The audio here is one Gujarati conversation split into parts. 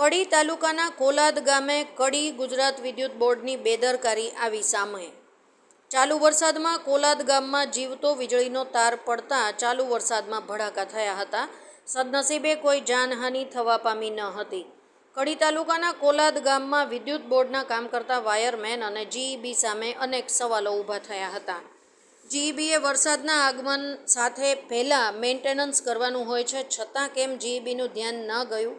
કડી તાલુકાના કોલાદ ગામે કડી ગુજરાત વિદ્યુત બોર્ડની બેદરકારી આવી સામે। ચાલુ વરસાદમાં કોલાદ ગામમાં જીવતો વીજળીનો તાર પડતા ચાલુ વરસાદમાં ભડાકા થયા હતા। સદનસીબે કોઈ જાનહાનિ થવા પામી ન હતી। કડી તાલુકાના કોલાદ ગામમાં વિદ્યુત બોર્ડના કામ કરતા વાયરમેન અને જીઈબી સામે અનેક સવાલો ઊભા થયા હતા। જીઈબીએ વરસાદના આગમન સાથે પહેલાં મેન્ટેનન્સ કરવાનું હોય છે, છતાં કેમ જીઈબીનું ધ્યાન ન ગયું?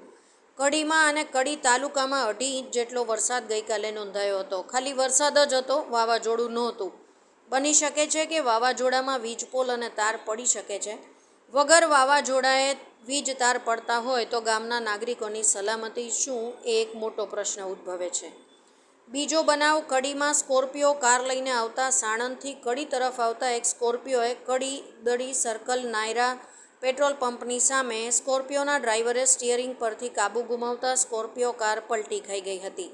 કડીમાં અને કડી તાલુકામાં 2.5 ઇંચ જેટલો વરસાદ ગઈકાલે નોંધાયો હતો। ખાલી વરસાદ જ હતો, વાવાઝોડું નહોતું। બની શકે છે કે વાવાઝોડામાં વીજપોલ અને તાર પડી શકે છે। વગર વાવાઝોડાએ વીજ તાર પડતા હોય તો ગામના નાગરિકોની સલામતી શું, એ એક મોટો પ્રશ્ન ઉદ્ભવે છે। બીજો બનાવ કડીમાં સ્કોર્પિયો કાર લઈને આવતા સાણંદથી કડી તરફ આવતા એક સ્કોર્પિયોએ કડી દડી સર્કલ નાયરા પેટ્રોલ પંપની સામે સ્કોર્પિયોના ડ્રાઈવરે સ્ટિયરિંગ પરથી કાબુ ગુમાવતા સ્કોર્પિયો કાર પલટી ખાઈ ગઈ હતી।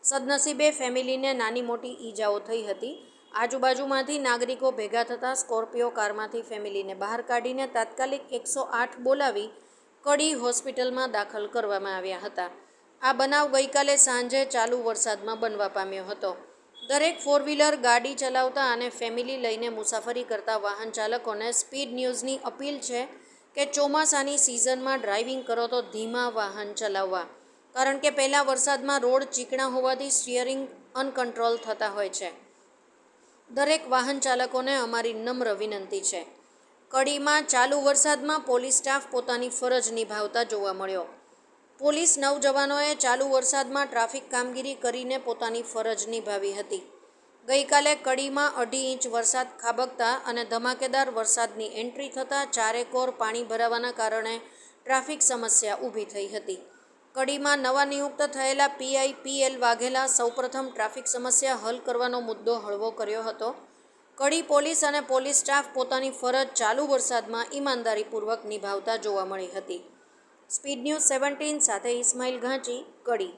સદનસીબે ફેમિલીને નાની મોટી ઈજાઓ થઈ હતી। આજુબાજુમાંથી નાગરિકો ભેગા થતાં સ્કોર્પિયો કારમાંથી ફેમિલીને બહાર કાઢીને તાત્કાલિક 108 બોલાવી કડી હોસ્પિટલમાં દાખલ કરવામાં આવ્યા હતા। આ બનાવ ગઈકાલે સાંજે ચાલુ વરસાદમાં બનવા પામ્યો હતો। દરેક ફોર વ્હીલર ગાડી ચલાવતા અને ફેમિલી લઈને મુસાફરી કરતા વાહન ચાલકોને સ્પીડ ન્યૂઝની અપીલ છે કે ચોમાસાની સિઝનમાં ડ્રાઇવિંગ કરો તો ધીમા વાહન ચલાવવા, કારણ કે પહેલાં વરસાદમાં રોડ ચીકણા હોવાથી સ્ટિયરિંગ અનકન્ટ્રોલ થતા હોય છે। દરેક વાહન ચાલકોને અમારી નમ્ર વિનંતી છે। કડીમાં ચાલુ વરસાદમાં પોલીસ સ્ટાફ પોતાની ફરજ નિભાવતા જોવા મળ્યો। પોલીસ નવજવાનોએ ચાલુ વરસાદમાં ટ્રાફિક કામગીરી કરીને પોતાની ફરજ નિભાવી હતી। ગઈકાલે કડીમાં 2.5 ઇંચ વરસાદ ખાબકતા અને ધમાકેદાર વરસાદની એન્ટ્રી થતાં ચારેકોર પાણી ભરાવાના કારણે ટ્રાફિક સમસ્યા ઊભી થઈ હતી। કડીમાં નવા નિયુક્ત થયેલા પીઆઈ પીએલ વાઘેલા સૌપ્રથમ ટ્રાફિક સમસ્યા હલ કરવાનો મુદ્દો હળવો કર્યો હતો। કડી પોલીસ અને પોલીસ સ્ટાફ પોતાની ફરજ ચાલુ વરસાદમાં ઈમાનદારીપૂર્વક નિભાવતા જોવા મળી હતી। સ્પીડ ન્યૂઝ 17 સાથે ઇસ્માઇલ ઘાંચી, કડી।